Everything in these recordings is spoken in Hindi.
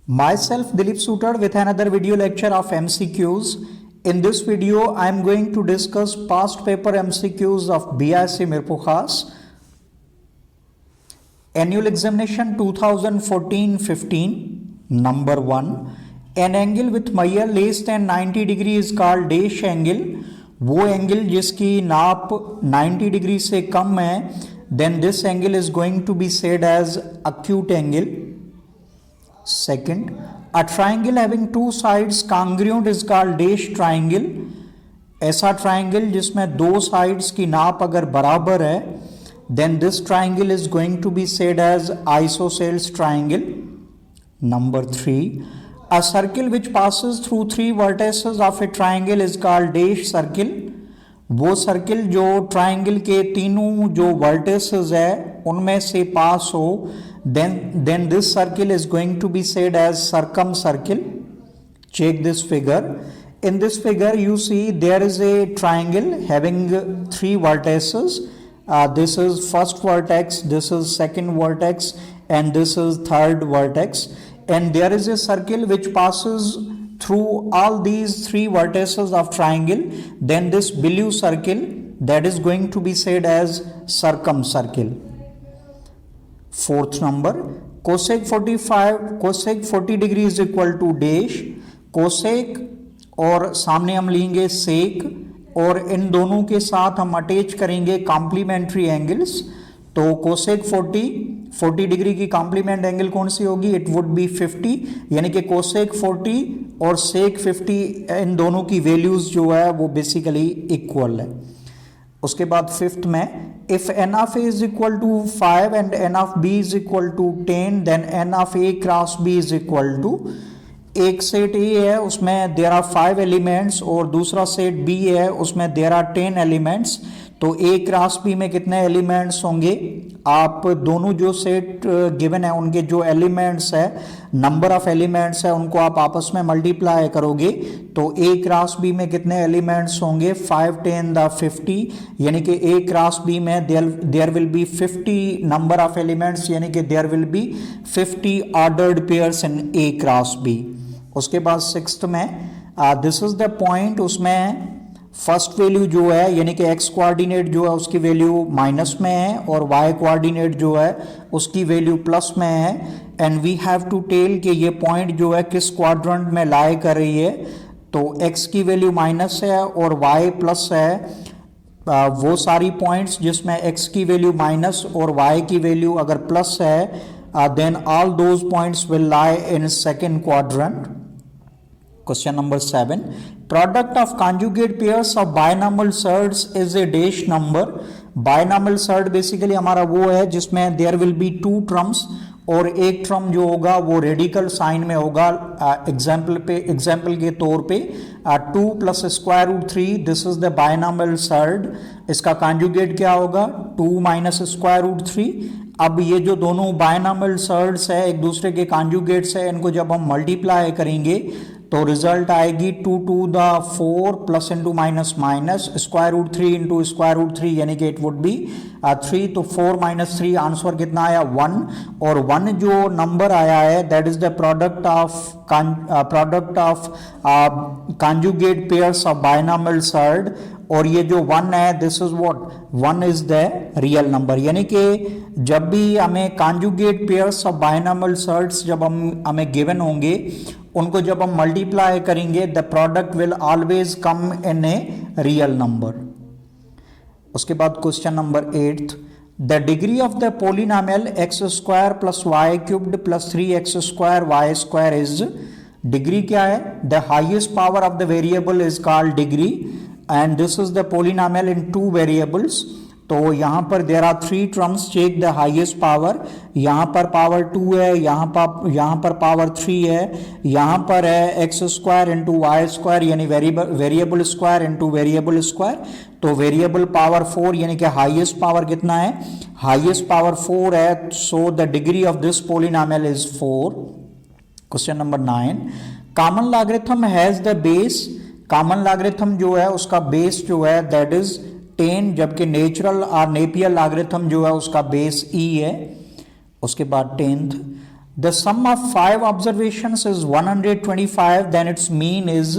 Myself Dilip Sutar with another video lecture of MCQs. In this video I am going to discuss past paper MCQs of BIC Mirpukhas. Annual Examination 2014-15. Number 1. An angle with Mayer less than 90 degree is called dash angle. वो एंगल जिसकी नाप 90 डिग्री से कम है, then this angle is going to be said as acute angle. Second, a triangle having two sides congruent is called dash triangle. ऐसा ट्राइंगल जिसमें दो साइड्स की नाप अगर बराबर है, then this triangle is going to be said as isosceles triangle. Number 3, a circle which passes through three vertices of a triangle is called dash circle. वो सर्किल जो ट्राइंगल के तीनों जो वर्टिसेस है उनमें से पास हो, then this circle is going to be said as circumcircle. Check this figure. In this figure you see there is a triangle having three vertices. This is first vertex, this is second vertex, and this is third vertex. And there is a circle which passes through all these three vertices of triangle. Then this blue circle, that is going to be said as circumcircle. Fourth number, cosec 40 degree is equal to dash. Cosec और सामने हम लेंगे sec और इन दोनों के साथ हम अटैच करेंगे कॉम्प्लीमेंट्री एंगल्स. तो कोसेक 40 डिग्री की कॉम्प्लीमेंट एंगल कौन सी होगी? इट वुड बी 50, यानी कि कोसेक 40 और सेक 50 इन दोनों की वैल्यूज जो है वो बेसिकली इक्वल है. उसके बाद फिफ्थ में, if n of A is equal to 5 and n of B is equal to 10, then n of A cross B is equal to, एक सेट ए है उसमें देयर आर 5 एलिमेंट्स और दूसरा सेट बी है उसमें देयर आर 10 एलिमेंट्स. तो ए क्रॉस बी में कितने एलिमेंट्स होंगे? आप दोनों जो सेट गिवन है उनके जो एलिमेंट्स है, नंबर ऑफ एलिमेंट्स है, उनको आप आपस में मल्टीप्लाई करोगे तो ए क्रॉस बी में कितने एलिमेंट्स होंगे? 5 10 द 50, यानी कि ए क्रॉस बी में there will be 50 number of elements, यानी कि there will be 50 ordered pairs in A cross B. उसके बाद सिक्स्थ में, दिस इज द पॉइंट, उसमें फर्स्ट वैल्यू जो है यानी कि एक्स कोऑर्डिनेट जो है उसकी वैल्यू माइनस में है और वाई कोऑर्डिनेट जो है उसकी वैल्यू प्लस में है. And we have to tell कि ये पॉइंट जो है किस क्वाड्रेंट में लाई कर रही है. तो एक्स की वैल्यू माइनस है और वाई प्लस है. वो सारी पॉइंट्स जिसमें एक्स की वैल्यू माइनस और वाई की वैल्यू अगर प्लस है, then all those points will lie in second quadrant. Question number 7. Product of conjugate pairs of binomial surds is a dash number. Binomial surd basically हमारा वो है जिसमें there will be two terms और एक टर्म जो होगा वो रेडिकल साइन में होगा. एग्जाम्पल के तौर पे 2 + square root 3, this is the binomial surd. इसका कॉन्जुगेट क्या होगा? 2 - स्क्वायर रूट 3. अब ये जो दोनों बायनॉमियल सर्ड्स है एक दूसरे के कॉन्जुगेट्स है, इनको जब हम मल्टीप्लाई करेंगे तो रिजल्ट आएगी 2 to the 4 plus into minus minus square root 3 into square root 3, यानी कि इट वुड बी 3. तो 4 - 3 आंसर कितना आया? 1. और 1 जो नंबर आया है that is the product of conjugate pairs of binomial surd. और ये जो 1 है this is what? 1 is the real number. यानी कि जब भी हमें conjugate pairs of binomial surds जब हमें गिवन होंगे, उनको जब हम मल्टीप्लाई करेंगे the product will always come in a real number. उसके बाद question number 8. The degree of the polynomial x² + y³ + 3x² y² is, degree क्या है? The highest power of the variable is called degree and this is the polynomial in 2 variables. तो यहाँ पर there are 3 terms. Check the highest power. यहाँ पर पावर 2 है, यहाँ पर पावर 3 है, यहाँ पर है x² × y², यानी variable square into variable square. तो वेरिएबल पावर 4, यानी कि हाईएस्ट पावर कितना है? हाईएस्ट पावर 4 है. So the degree of this polynomial is 4. Question number 9. Common logarithm has the base. Common logarithm जो है उसका बेस जो है दैट इज 10, जबकि नेचुरल और नेपियर लॉगरिथम जो है उसका बेस e है. उसके बाद 10th, the sum of 5 observations is 125, then it's mean is,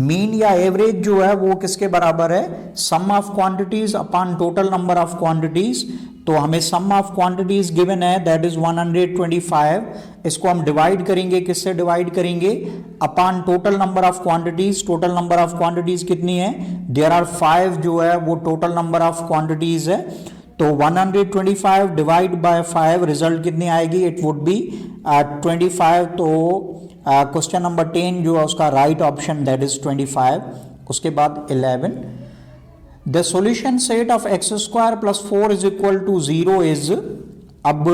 mean या एवरेज जो है वो किसके बराबर है, sum of quantities upon total number of quantities. तो हमें सम ऑफ क्वांटिटीज गिवन है दैट इज 125, इसको हम डिवाइड करेंगे, किससे डिवाइड करेंगे, upon total number of quantities. Total number of quantities कितनी है, देयर आर 5 जो है वो टोटल नंबर ऑफ क्वांटिटीज है। तो 125 डिवाइड बाय 5 रिजल्ट कितनी आएगी, इट वुड बी 25। तो क्वेश्चन नंबर 10 जो है उसका राइट ऑप्शन दैट इज 25। उसके बाद 11, the solution set of x square plus 4 is equal to 0 is, अब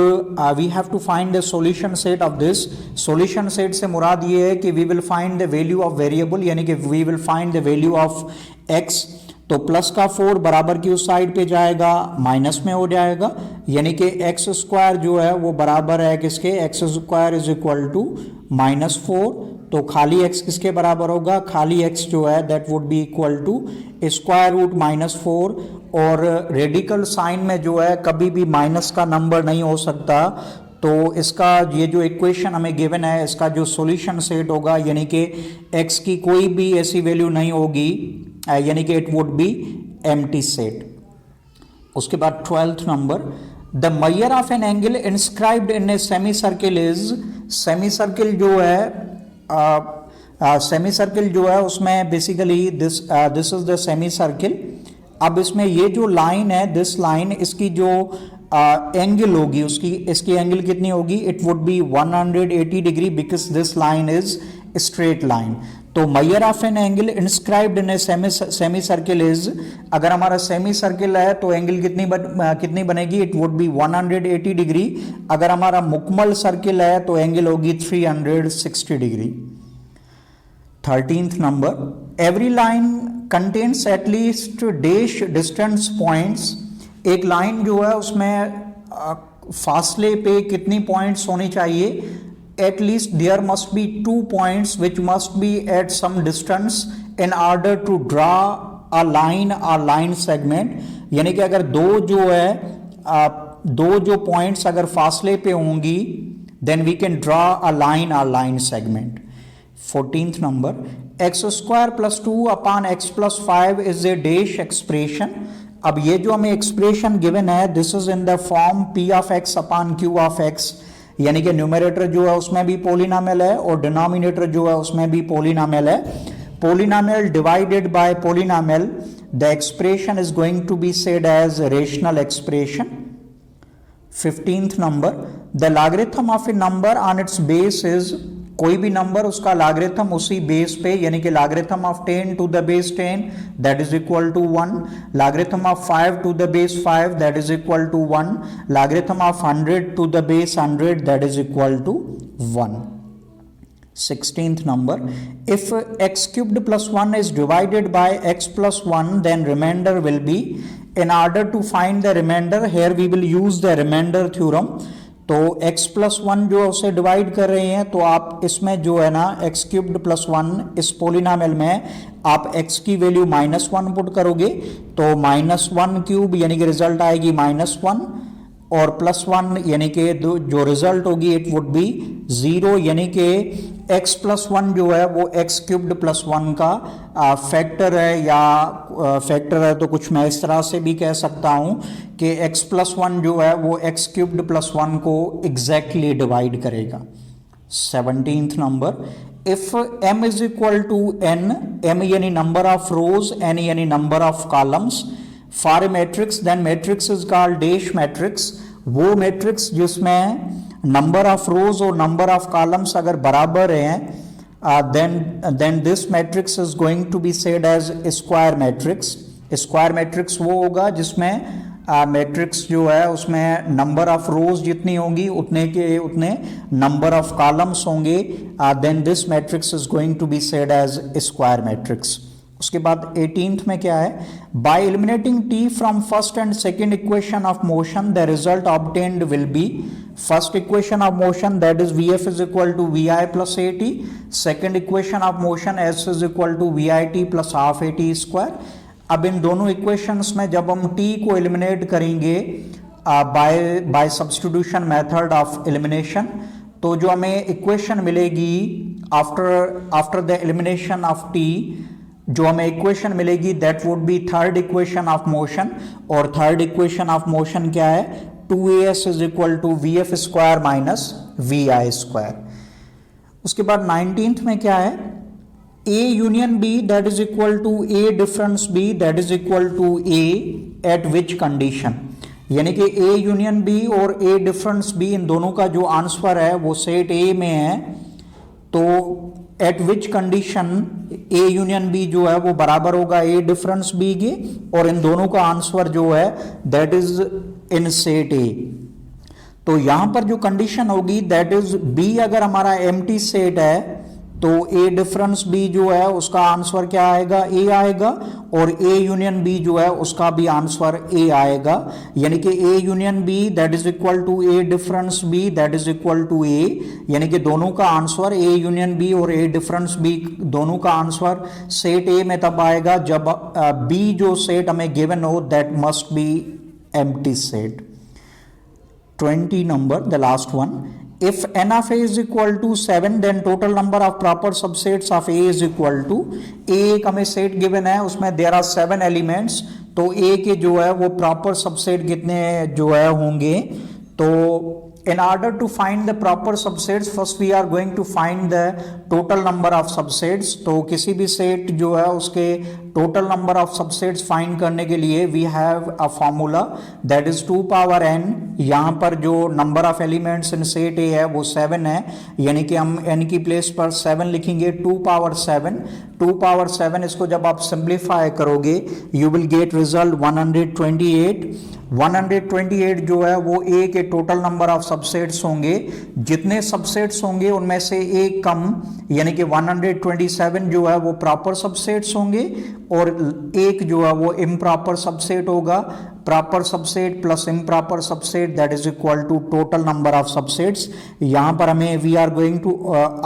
we have to find the solution set of this. Solution set से मुराद ये है कि we will find the value of variable, यानी कि we will find the value of x. तो प्लस का 4 बराबर की उस साइड पे जाएगा, माइनस में हो जाएगा, यानी कि एक्स स्क्वायर जो है वो बराबर है किसके, x square is equal to -4। तो खाली एक्स किसके बराबर होगा, खाली एक्स जो है that would be equal to square root -4। और रेडिकल साइन में जो है कभी भी माइनस का नंबर नहीं हो सकता। तो इसका ये जो इक्वेशन हमें गिवन है, इसका जो सॉल्यूशन सेट होगा, यानी कि एक्स की कोई भी ऐसी वैल्यू नहीं होगी, यानी कि it would B empty set. उसके बाद 12th number, the major of an angle inscribed in a semi circle is, semi circle जो है सेमी सर्किल जो है उसमें basically this is the semi circle. अब इसमें ये जो लाइन है, दिस लाइन, इसकी जो एंगल होगी उसकी, इसकी एंगल कितनी होगी, it would be 180 degree because this line is straight line. तो measure of an angle inscribed in a semi circle is, अगर हमारा सेमी सर्किल है तो एंगल कितनी बनेगी, इट वुड बी 180 डिग्री। अगर हमारा मुकम्मल सर्किल है तो एंगल होगी 360 degree. 13th number, every line contains at least dash distance points. एक लाइन जो है उसमें फासले पे कितनी पॉइंट्स होनी चाहिए, at least there must be 2 points which must be at some distance in order to draw a line segment। यानी कि अगर दो जो पॉइंट्स अगर फासले पे होंगी then we can draw a line segment। 14th number, x square plus 2 upon x plus 5 is a dash expression. अब ये जो हमें एक्सप्रेशन गिवन है, this is in the form p of x upon q of x, यानी कि न्यूमरेटर जो है उसमें भी पोलिनोमियल है और डिनोमिनेटर जो है उसमें भी पोलिनोमियल है। Polynomial divided by polynomial, the expression is going to be said as rational expression. 15th number, the logarithm of a number on its base is, कोई भी नंबर उसका लॉगरिथम उसी बेस पे, यानी कि logarithm of 10 to the base 10 that is equal to 1, logarithm of 5 to the base 5 that is equal to 1, logarithm of 100 to the base 100 that is equal to 1। 16th number, if x cubed plus 1 is divided by x plus 1 then remainder will be, in order to find the remainder here we will use the remainder theorem। तो x प्लस 1 जो है उसे डिवाइड कर रहे हैं, तो आप इसमें जो है ना x क्यूब्ड प्लस 1 इस पोलिनोमियल में आप x की वैल्यू -1 पुट करोगे, तो -1 क्यूब यानी कि रिजल्ट आएगी -1 और +1 यानी कि जो रिजल्ट होगी इट वुड बी 0, यानी कि x प्लस 1 जो है वो x क्यूब्ड प्लस 1 का फैक्टर है, या फैक्टर है तो कुछ मैं इस तरह से भी कह सकता हूं कि x प्लस 1 जो है वो x क्यूब्ड प्लस 1 को एग्जैक्टली डिवाइड करेगा। 17th number, if m is equal to n, m यानी नंबर ऑफ रोज, n यानी number of columns, for a matrix then matrix is called dash matrix. वो मैट्रिक्स जिसमें नंबर ऑफ रोज और नंबर ऑफ कॉलम्स अगर बराबर हैं, then this matrix is going to be said as square matrix. Square matrix वो होगा जिसमें मैट्रिक्स जो है उसमें नंबर ऑफ रोज जितनी होंगी उतने नंबर ऑफ कॉलम्स होंगे, then this matrix is going to be said as square matrix. उसके बाद 18th में क्या है, by eliminating t from first and second equation of motion the result obtained will be, first equation of motion that is vf is equal to vi plus at, second equation of motion s is equal to vit plus half at square. अब इन दोनों इक्वेशंस में जब हम t को एलिमिनेट करेंगे by substitution method of elimination, तो जो हमें इक्वेशन मिलेगी after the elimination of t, जो हमें इक्वेशन मिलेगी that would be third equation of motion, और थर्ड इक्वेशन ऑफ मोशन क्या है, 2as is equal to vf square minus vi square. उसके बाद 19th में क्या है, a union b that is equal to a difference b that is equal to a at which condition, यानी कि a यूनियन b और a डिफरेंस b इन दोनों का जो आंसर है वो सेट a में है, तो eight which condition a union b जो है वो बराबर होगा a डिफरेंस b के, और इन दोनों का आंसर जो है that is in set a। तो यहां पर जो कंडीशन होगी दैट इज b अगर हमारा एम्प्टी सेट है तो a डिफरेंस b जो है उसका आंसर क्या आएगा, a आएगा, और a यूनियन b जो है उसका भी आंसर a आएगा, यानी कि a union b that is equal to a difference b that is equal to a, यानी कि दोनों का आंसर a यूनियन b और a डिफरेंस b दोनों का आंसर सेट a में तब आएगा जब b जो सेट हमें गिवन हो that must be empty set. 20 number, the last one. If n of a is equal to 7, then total number of proper subsets of a is equal to a। एक हमें सेट गिवन है, उसमें there are 7 elements, तो a के जो है वो प्रॉपर सबसेट कितने जो है होंगे, तो in order to find the proper subsets first we are going to find the total number of subsets। तो किसी भी सेट जो है उसके total number of subsets find करने के लिए we have a formula that is 2 power n। यहाँ पर जो number of elements in set A है वो 7 है, यानी कि हम n की प्लेस पर 7 लिखेंगे, 2 पावर 7। 2 पावर 7 इसको जब आप सिंप्लीफाई करोगे यू विल गेट रिजल्ट 128। 128 जो है वो ए के टोटल नंबर ऑफ सबसेट्स होंगे, जितने सबसेट्स होंगे उनमें से एक कम, यानी कि 127 जो है वो प्रॉपर सबसेट्स होंगे और एक जो है वो इम्प्रॉपर सबसेट होगा। Proper subset plus improper subset that is equal to total number of subsets. यहां पर हमें we are going to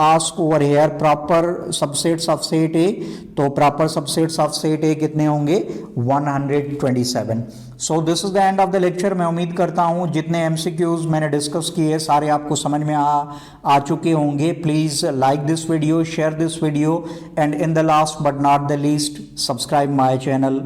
ask over here proper subsets of set A, तो proper subsets of set A कितने होंगे, 127। So this is the end of the lecture. मैं उम्मीद करता हूं जितने एमसीक्यूज मैंने डिस्कस किए सारे आपको समझ में आ चुके होंगे। Please like this video, share this video, and in the last but not the least subscribe my channel.